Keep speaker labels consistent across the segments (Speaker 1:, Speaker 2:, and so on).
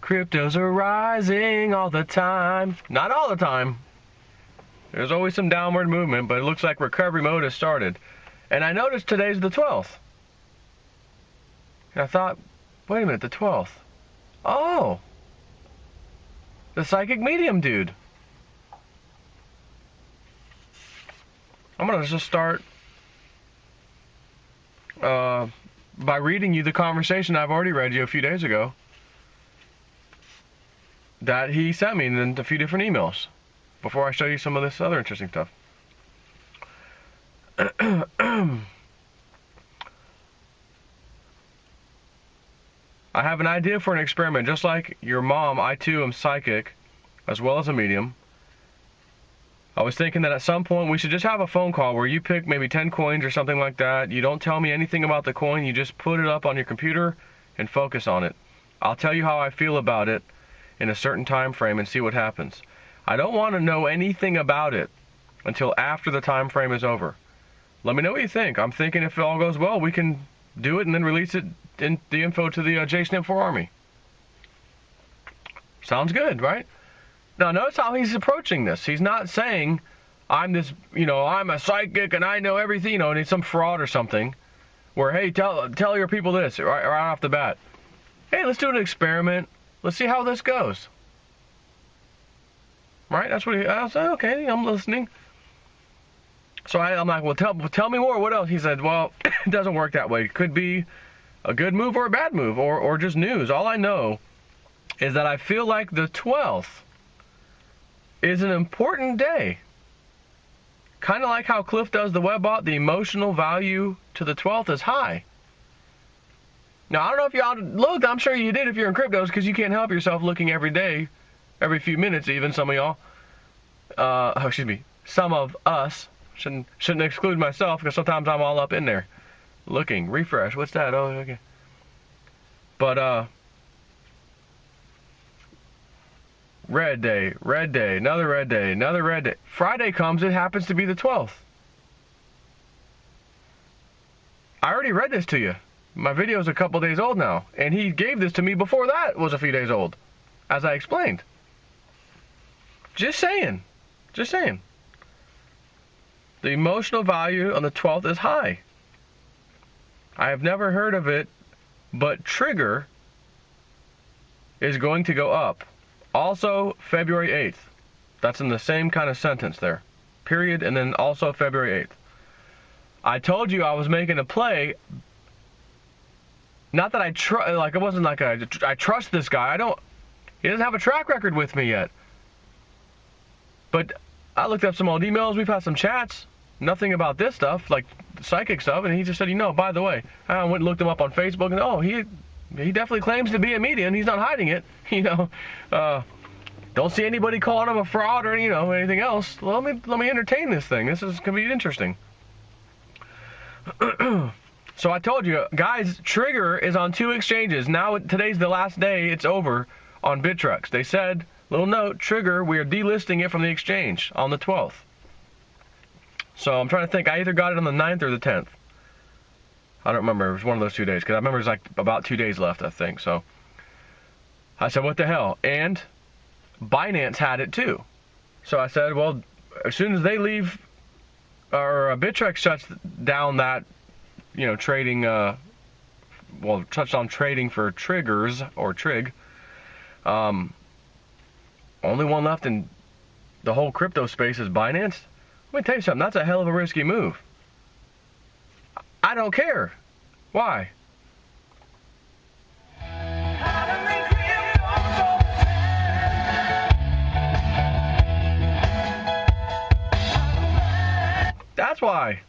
Speaker 1: Cryptos are rising all the time. Not all the time. There's always some downward movement, but it looks like recovery mode has started. And I noticed today's the 12th. And I thought, wait a minute, the 12th. Oh, the psychic medium dude. I'm going to just start by reading you the conversation I've already read you a few days ago that he sent me in a few different emails before I show you some of this other interesting stuff. I have an idea for an experiment. Just like your mom, I too am psychic as well as a medium. I was thinking that at some point we should just have a phone call where you pick maybe 10 coins or something like that. You don't tell me anything about the coin. You just put it up on your computer and focus on it. I'll tell you how I feel about it in a certain time frame and see what happens. I don't want to know anything about it until after the time frame is over. Let me know what you think. I'm thinking if it all goes well, we can do it and then release it in the info to the JSNIP4 Army. Sounds good, right? Now, notice how he's approaching this. He's not saying, I'm this, I'm a psychic and I know everything, and it's some fraud or something. Where, hey, tell your people this right off the bat. Hey, let's do an experiment. Let's see how this goes. Right? That's what I said, okay, I'm listening. So I'm like, well, tell me more. What else? He said, well, it doesn't work that way. It could be a good move or a bad move or just news. All I know is that I feel like the 12th is an important day. Kind of like how Cliff does the Webbot, the emotional value to the 12th is high. Now, I don't know if y'all looked. I'm sure you did if you're in cryptos because you can't help yourself looking every day, every few minutes even, some of y'all. Some of us. Shouldn't exclude myself because sometimes I'm all up in there. Looking, refresh. What's that? Oh, okay. But, red day, another red day, another red day. Friday comes, it happens to be the 12th. I already read this to you. My video's a couple days old now, and he gave this to me before that was a few days old, as I explained. Just saying. The emotional value on the 12th is high. I have never heard of it, but trigger is going to go up. Also, February 8th. That's in the same kind of sentence there. Period, and then also February 8th. I told you I was making a play. Not that it wasn't like I trust this guy. He doesn't have a track record with me yet. But I looked up some old emails. We've had some chats. Nothing about this stuff, like psychic stuff. And he just said, by the way, I went and looked him up on Facebook, and he definitely claims to be a medium. He's not hiding it. Don't see anybody calling him a fraud or anything else. Let me entertain this thing. This is gonna be interesting. So I told you, guys, Trigger is on 2 exchanges. Now today's the last day. It's over on Bittrex. They said, little note, Trigger, we are delisting it from the exchange on the 12th. So I'm trying to think. I either got it on the 9th or the 10th. I don't remember. It was one of those 2 days because I remember it was like about 2 days left, I think. So I said, what the hell? And Binance had it too. So I said, well, as soon as they leave, or Bittrex shuts down that, trading, touched on trading for triggers or trig. Only one left in the whole crypto space is Binance. Let me tell you something. That's a hell of a risky move. I don't care. Why? That's why.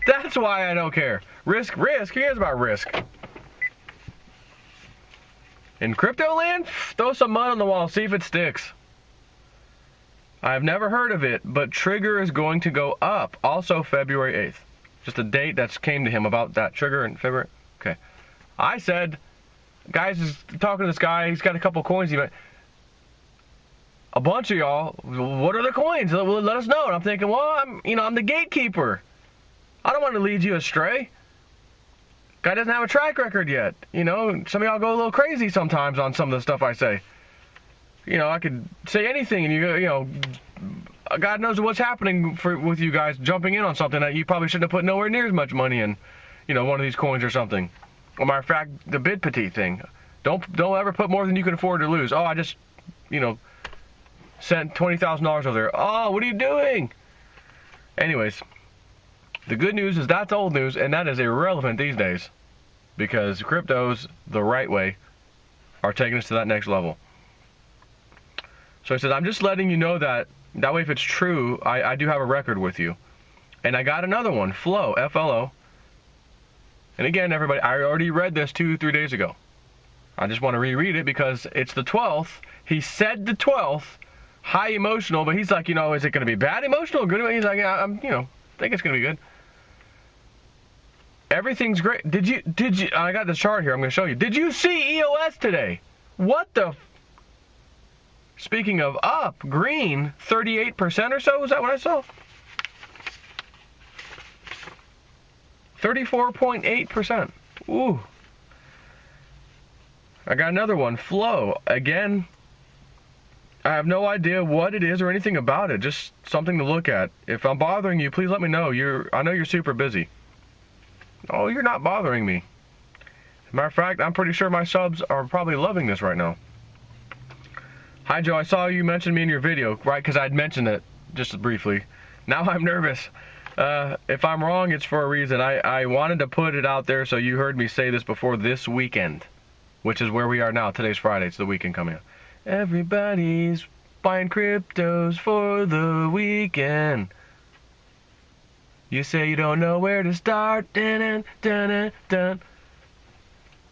Speaker 1: That's why I don't care. Risk. Who cares about risk? In crypto land, throw some mud on the wall, see if it sticks. I've never heard of it, but Trigger is going to go up. Also February 8th. Just a date that came to him about that Trigger in February. Okay. I said, guys is talking to this guy. He's got a couple coins. A bunch of y'all, what are the coins? Let us know. And I'm thinking, well, I'm the gatekeeper. I don't want to lead you astray. Guy doesn't have a track record yet. You know, some of y'all go a little crazy sometimes on some of the stuff I say. You know, I could say anything, and you know, God knows what's happening with you guys jumping in on something that you probably shouldn't have put nowhere near as much money in. You know, one of these coins or something. Or matter of fact, the bid petit thing. Don't ever put more than you can afford to lose. Oh, I just, you know, sent $20,000 over there. Oh, what are you doing? Anyways, the good news is that's old news, and that is irrelevant these days, because cryptos, the right way, are taking us to that next level. So he says, I'm just letting you know that way if it's true, I do have a record with you. And I got another one, Flow, F-L-O. And again, everybody, I already read this 2-3 days ago. I just want to reread it because it's the 12th. He said the 12th, high emotional, but he's like, you know, is it going to be bad emotional or good? He's like, yeah, I'm, you know, think it's going to be good. Everything's great. Did you, I got the chart here, I'm going to show you. Did you see EOS today? What the? Speaking of up, green, 38% or so, is that what I saw? 34.8%. Ooh. I got another one, Flow. Again, I have no idea what it is or anything about it. Just something to look at. If I'm bothering you, please let me know. I know you're super busy. Oh, you're not bothering me. As a matter of fact, I'm pretty sure my subs are probably loving this right now. Hi, Joe. I saw you mention me in your video, right? Because I'd mentioned it just briefly. Now I'm nervous. If I'm wrong, it's for a reason. I wanted to put it out there so you heard me say this before this weekend, which is where we are now. Today's Friday. It's the weekend coming up. Everybody's buying cryptos for the weekend. You say you don't know where to start. Dun, dun, dun, dun.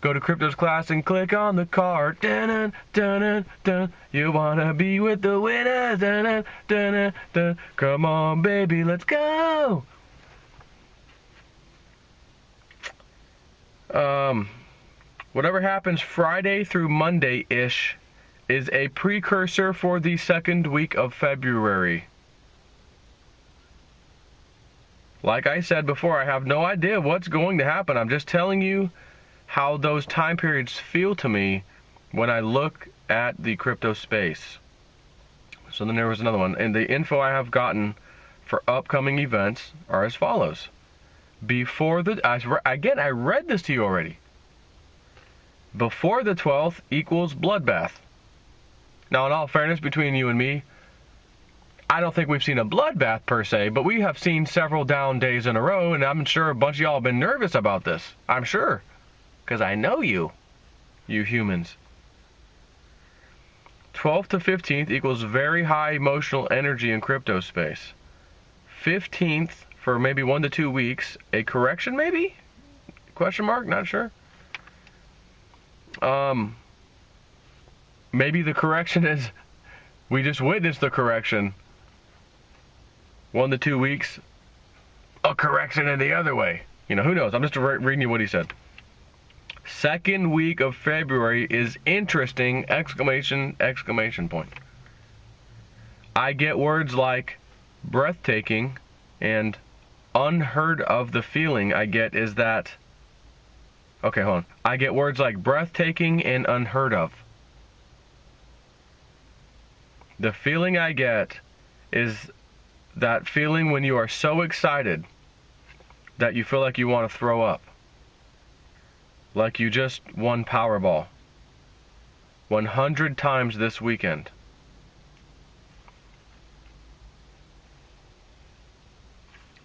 Speaker 1: Go to Cryptos class and click on the card. Dun, dun, dun, dun. You wanna be with the winners. Dun, dun, dun, dun. Come on, baby, let's go. Whatever happens Friday through Monday-ish is a precursor for the second week of February. Like I said before, I have no idea what's going to happen. I'm just telling you how those time periods feel to me when I look at the crypto space. So then there was another one. And the info I have gotten for upcoming events are as follows. Before the, again, I read this to you already. Before the 12th equals bloodbath. Now, in all fairness, between you and me, I don't think we've seen a bloodbath per se, but we have seen several down days in a row, and I'm sure a bunch of y'all have been nervous about this. I'm sure. Because I know you humans. 12th to 15th equals very high emotional energy in crypto space. 15th for maybe 1 to 2 weeks. A correction maybe? Question mark? Not sure. Maybe the correction is we just witnessed the correction. 1 to 2 weeks. A correction in the other way. You know, who knows? I'm just reading you what he said. Second week of February is interesting! Exclamation, exclamation point. I get words like breathtaking and unheard of. The feeling I get is that... Okay, hold on. I get words like breathtaking and unheard of. The feeling I get is that feeling when you are so excited that you feel like you want to throw up. Like you just won Powerball 100 times this weekend.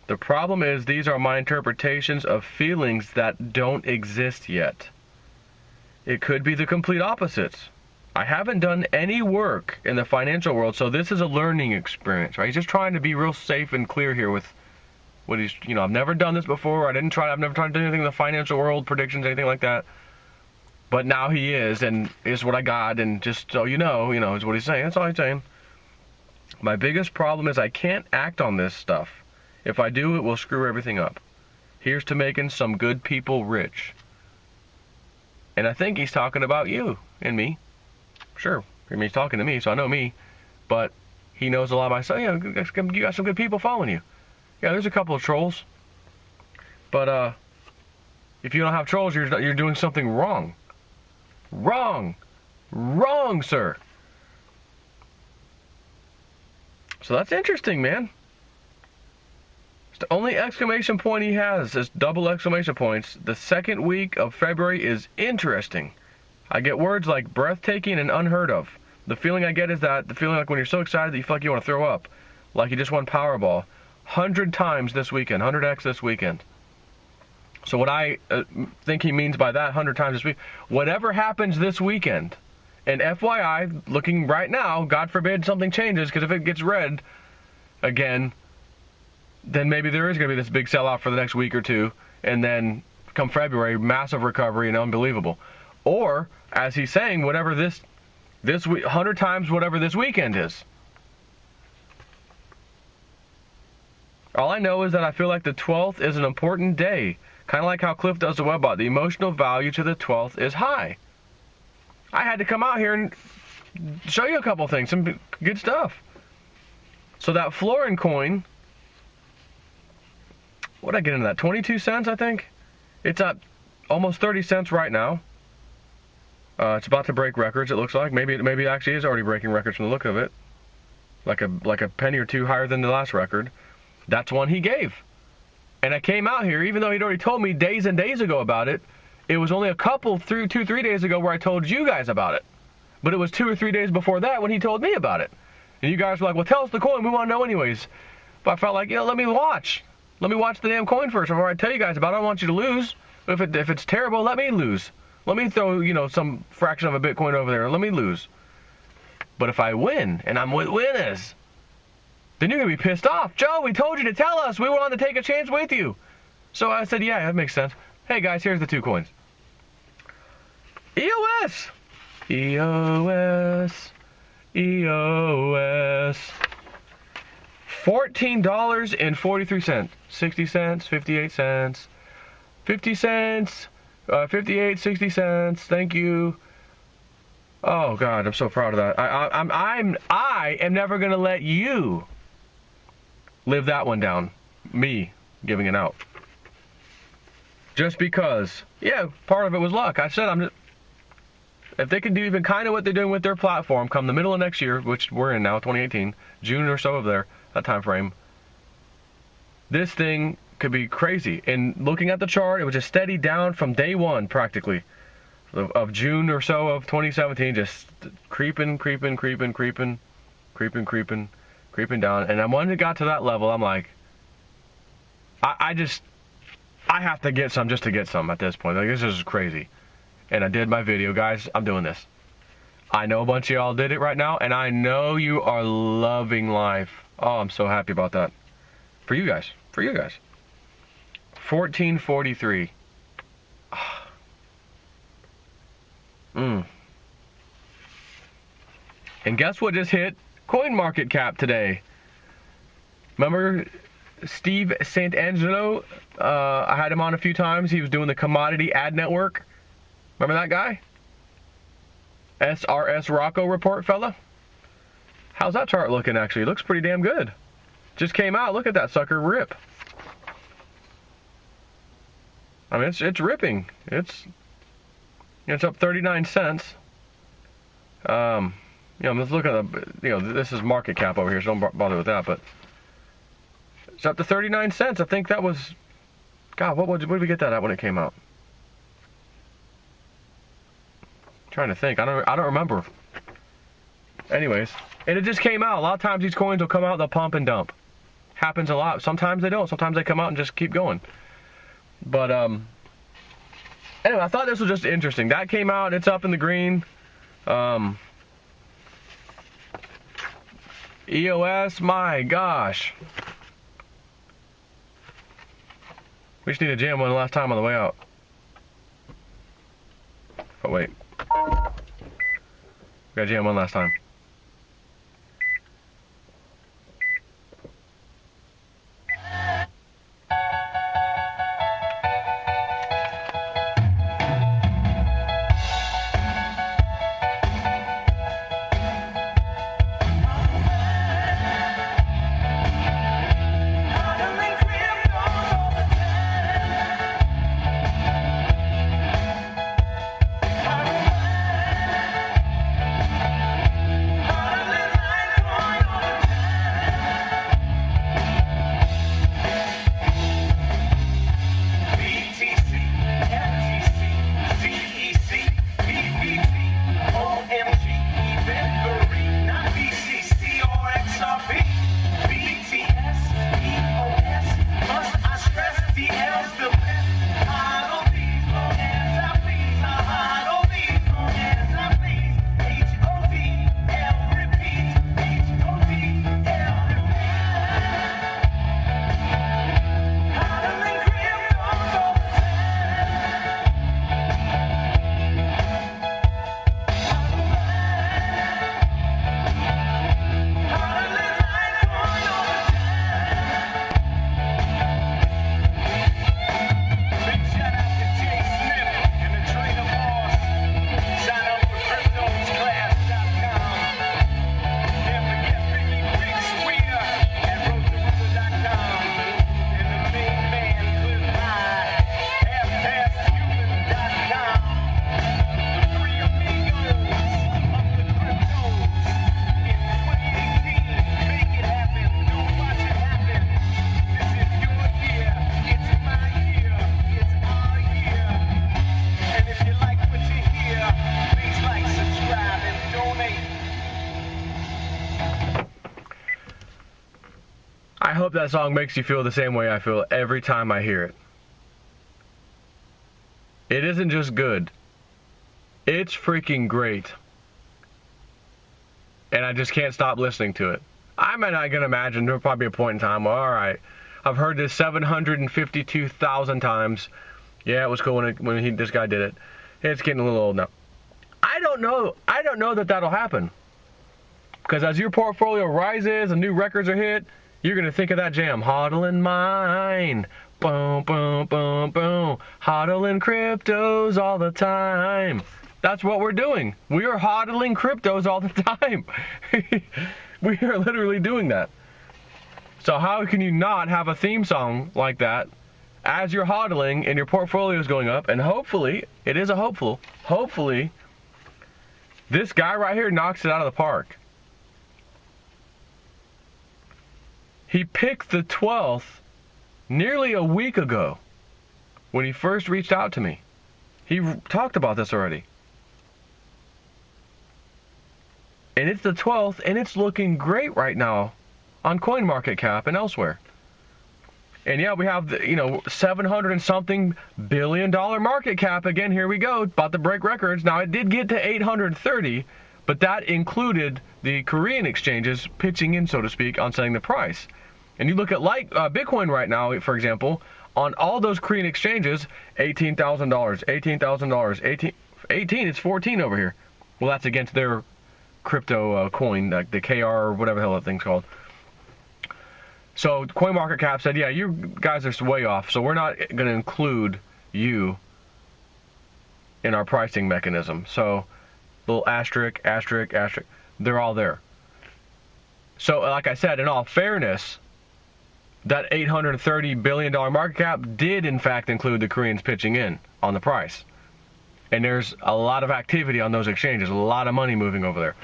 Speaker 1: The problem is these are my interpretations of feelings that don't exist yet. It could be the complete opposites. I haven't done any work in the financial world, so this is a learning experience, right? He's just trying to be real safe and clear here with what he's, you know, I've never done this before. I've never tried to do anything in the financial world, predictions, anything like that. But now he is, and it's what I got, and just so you know, is what he's saying. That's all he's saying. My biggest problem is I can't act on this stuff. If I do, it will screw everything up. Here's to making some good people rich. And I think he's talking about you and me. Sure, I mean, he's talking to me, so I know me. But he knows a lot of my stuff. Yeah, you got some good people following you. Yeah, there's a couple of trolls. But If you don't have trolls, you're doing something wrong. Wrong. Wrong, sir. So that's interesting, man. It's the only exclamation point he has is double exclamation points. The second week of February is interesting. I get words like breathtaking and unheard of. The feeling I get is that the feeling like when you're so excited that you feel like you want to throw up. Like you just won Powerball. 100 times this weekend. 100x this weekend. So what I think he means by that, 100 times this week, whatever happens this weekend, and FYI, looking right now, God forbid something changes, because if it gets red again, then maybe there is going to be this big sell-off for the next week or two, and then come February, massive recovery and unbelievable. Or, as he's saying, whatever this week, 100 times whatever this weekend is. All I know is that I feel like the 12th is an important day. Kind of like how Cliff does the Webbot. The emotional value to the 12th is high. I had to come out here and show you a couple things, some good stuff. So that Florin coin, what did I get into that? 22 cents, I think? It's at almost 30 cents right now. It's about to break records, it looks like. Maybe it actually is already breaking records from the look of it. Like a penny or two higher than the last record. That's one he gave. And I came out here, even though he'd already told me days and days ago about it. It was only a couple, 2-3 days ago where I told you guys about it. But it was 2 or 3 days before that when he told me about it. And you guys were like, well, tell us the coin. We want to know anyways. But I felt like, let me watch. Let me watch the damn coin first before I tell you guys about it. I don't want you to lose. If it's terrible, let me lose. Let me throw, some fraction of a Bitcoin over there. Let me lose. But if I win, and I'm with winners, then you're going to be pissed off. Joe, we told you to tell us. We wanted to take a chance with you. So I said, yeah, that makes sense. Hey, guys, here's the 2 coins. EOS. EOS. EOS. $14.43. 60 cents, 58 cents, 50 cents, 58, 60 cents. Thank you. Oh, God, I'm so proud of that. I am never going to let you live that one down. Me giving it out. Just because, yeah, part of it was luck. I said, if they can do even kind of what they're doing with their platform come the middle of next year, which we're in now, 2018, June or so of that time frame, this thing could be crazy. And looking at the chart, it was just steady down from day one, practically, of June or so of 2017, just creeping down. And when it got to that level, I'm like, I have to get some just to get some at this point. Like, this is crazy. And I did my video, guys. I'm doing this. I know a bunch of y'all did it right now, and I know you are loving life. Oh, I'm so happy about that. For you guys. 1443. And guess what just hit CoinMarketCap today? Remember Steve Santangelo? I had him on a few times. He was doing the Commodity Ad Network. Remember that guy? SRS Rocco report fella? How's that chart looking, actually? It looks pretty damn good. Just came out. Look at that sucker rip. I mean, it's ripping. It's up 39 cents. Let's look at this is market cap over here, so don't bother with that, but it's up to 39 cents. I think that was, God, what did we get that at when it came out? Trying to think. I don't remember. Anyways, and it just came out. A lot of times these coins will come out, they'll pump and dump. Happens a lot. Sometimes they don't. Sometimes they come out and just keep going. But anyway, I thought this was just interesting. That came out. It's up in the green. EOS, my gosh. We just need to jam one last time on the way out. Oh wait. We gotta jam one last time. that song makes you feel the same way I feel every time I hear it. It isn't just good. It's freaking great. And I just can't stop listening to it. I'm not going to imagine there'll probably be a point in time where, all right, I've heard this 752,000 times. Yeah, it was cool when this guy did it. It's getting a little old now. I don't know that that'll happen. Because as your portfolio rises and new records are hit, you're going to think of that jam. Hodling mine. Boom, boom, boom, boom. Hodling cryptos all the time. That's what we're doing. We are hodling cryptos all the time. We are literally doing that. So how can you not have a theme song like that as you're hodling and your portfolio is going up? And hopefully, it is a hopeful, hopefully, this guy right here knocks it out of the park. He picked the 12th nearly a week ago when he first reached out to me. He talked about this already. And it's the 12th, and it's looking great right now on CoinMarketCap and elsewhere. And yeah, we have the, 700 and something $1 billion market cap. Again, here we go, about to break records. Now, it did get to 830, but that included the Korean exchanges pitching in, so to speak, on setting the price. And you look at Bitcoin right now, for example, on all those Korean exchanges, $18,000, $18,000, 18, it's 14 over here. Well, that's against their crypto coin, like the KR or whatever the hell that thing's called. So CoinMarketCap said, yeah, you guys are way off, so we're not going to include you in our pricing mechanism. So little asterisk, asterisk, asterisk, they're all there. So like I said, in all fairness, that $830 billion market cap did in fact include the Koreans pitching in on the price. And there's a lot of activity on those exchanges, a lot of money moving over there.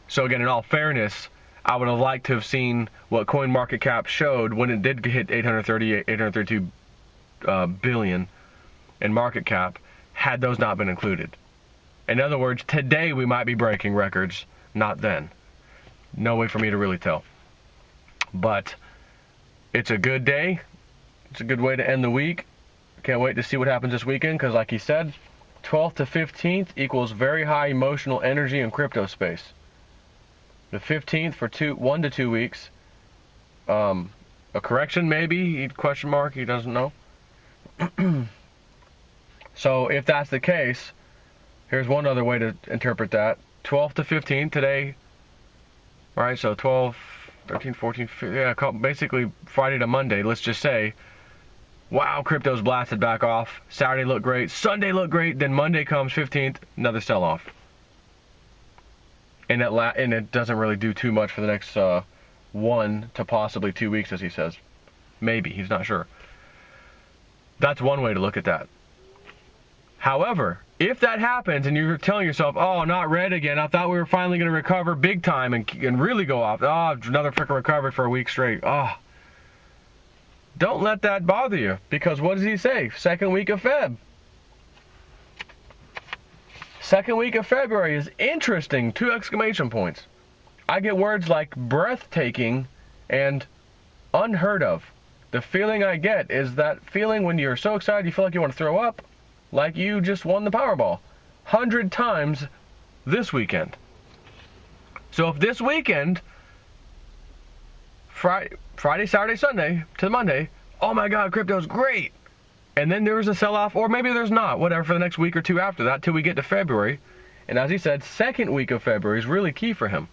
Speaker 1: So again, in all fairness, I would have liked to have seen what CoinMarketCap showed when it did hit 832 billion in market cap, had those not been included. In other words, today we might be breaking records, not then. No way for me to really tell. But it's a good day. It's a good way to end the week. Can't wait to see what happens this weekend, because like he said, 12th to 15th equals very high emotional energy in crypto space. The 15th for 1 to 2 weeks. A correction maybe, question mark, he doesn't know. So if that's the case, here's one other way to interpret that. 12th to 15th today, right? So 12, 13, 14, 15, yeah, basically Friday to Monday, let's just say, wow, crypto's blasted back off. Saturday looked great, Sunday looked great, then Monday comes 15th, another sell-off. And it doesn't really do too much for the next 1 to possibly 2 weeks, as he says. Maybe, he's not sure. That's one way to look at that. However, if that happens and you're telling yourself, oh, not red again, I thought we were finally going to recover big time and really go off. Oh, another freaking recovery for a week straight. Oh. Don't let that bother you, because what does he say? Second week of Feb. Second week of February is interesting, 2 exclamation points. I get words like breathtaking and unheard of. The feeling I get is that feeling when you're so excited you feel like you want to throw up, like you just won the Powerball 100 times this weekend. So if this weekend, Friday, Saturday, Sunday to Monday, oh my God, crypto's great, and then there's a sell-off, or maybe there's not, whatever, for the next week or two after that, till we get to February. And as he said, second week of February is really key for him.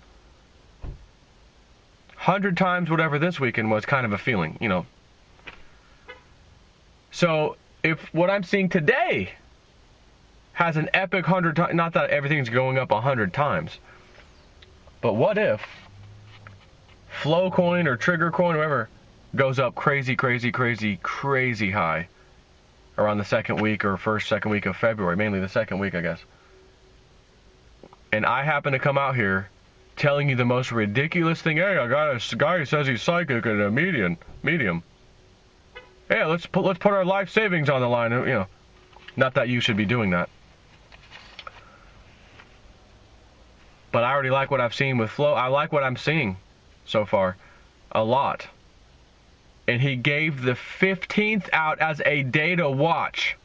Speaker 1: 100 times whatever this weekend was, kind of a feeling, So if what I'm seeing today has an epic 100 times, not that everything's going up 100 times, but what if Flow coin or Trigger coin, whatever, goes up crazy, crazy, crazy, crazy high around the second week or second week of February, mainly the second week, I guess. And I happen to come out here telling you the most ridiculous thing. Hey, I got a guy who says he's psychic and a medium. Hey, let's put our life savings on the line. Not that you should be doing that. But I already like what I've seen with Flow. I like what I'm seeing so far a lot. and he gave the 15th out as a day to watch.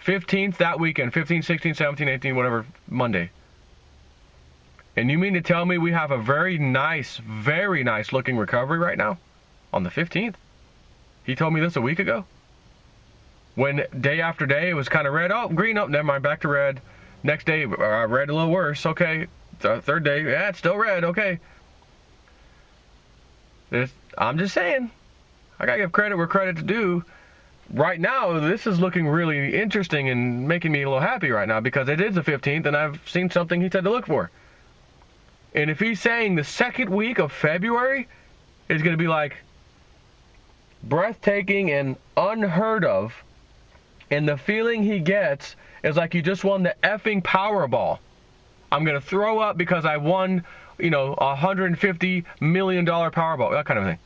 Speaker 1: 15th that weekend, 15, 16, 17, 18, whatever, Monday. And you mean to tell me we have a very nice looking recovery right now on the 15th? He told me this a week ago. When day after day it was kind of red, oh, green, oh, never mind, back to red. Next day, red a little worse, okay. Third day, yeah, it's still red, okay. I'm just saying, I gotta give credit where credit's due. Right now, this is looking really interesting and making me a little happy right now because it is the 15th and I've seen something he said to look for. And if he's saying the second week of February is going to be like breathtaking and unheard of, and the feeling he gets is like you just won the effing Powerball. I'm going to throw up because I won, $150 million Powerball, that kind of thing.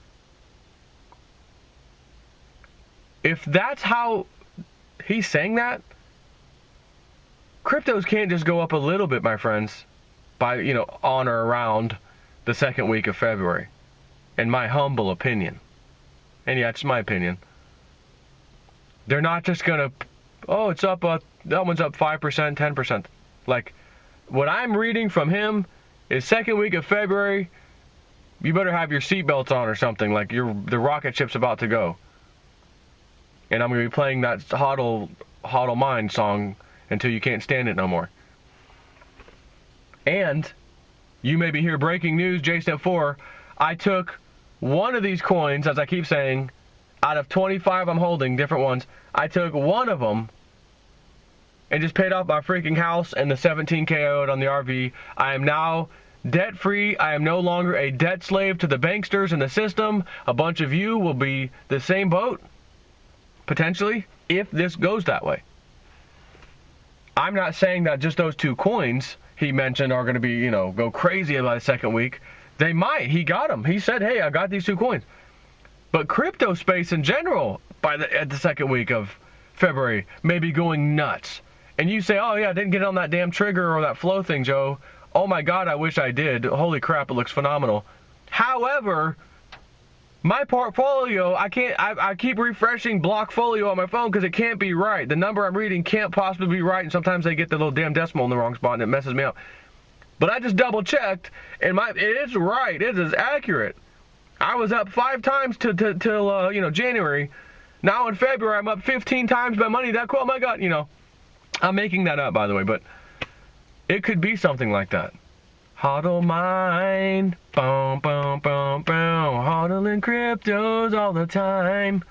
Speaker 1: If that's how he's saying that, cryptos can't just go up a little bit, my friends, by, on or around the second week of February, in my humble opinion. And yeah, it's my opinion. They're not just going to, oh, it's up, that one's up 5%, 10%. Like, what I'm reading from him is second week of February, you better have your seatbelts on or something, like the rocket ship's about to go. And I'm going to be playing that HODL Mind song until you can't stand it no more. And you may be here, breaking news, J-Step 4. I took one of these coins, as I keep saying, out of 25 I'm holding, different ones. I took one of them and just paid off my freaking house and the 17K I owed on the RV. I am now debt-free. I am no longer a debt slave to the banksters in the system. A bunch of you will be the same boat, potentially, if this goes that way. I'm not saying that just those two coins he mentioned are going to be, go crazy by the second week. They might. He got them. He said, hey, I got these two coins. But crypto space in general, at the second week of February, may be going nuts. And you say, oh, yeah, I didn't get on that damn trigger or that flow thing, Joe. Oh, my God, I wish I did. Holy crap, it looks phenomenal. However, my portfolio, I keep refreshing Blockfolio on my phone because it can't be right. The number I'm reading can't possibly be right, and sometimes they get the little damn decimal in the wrong spot, and it messes me up. But I just double-checked, and it's right. It is accurate. I was up 5 times till January. Now in February, I'm up 15 times my money. That cool? Oh, my God, I'm making that up, by the way, but it could be something like that. HODL Mind, boom, boom, boom, boom, hodling cryptos all the time.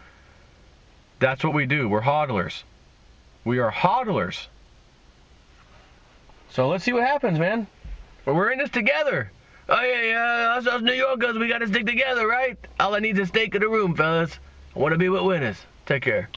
Speaker 1: That's what we do. We're hodlers. We are hodlers. So let's see what happens, man. But we're in this together. Oh, yeah, us New Yorkers, we got to stick together, right? All I need is a stake in the room, fellas. I want to be with winners. Take care.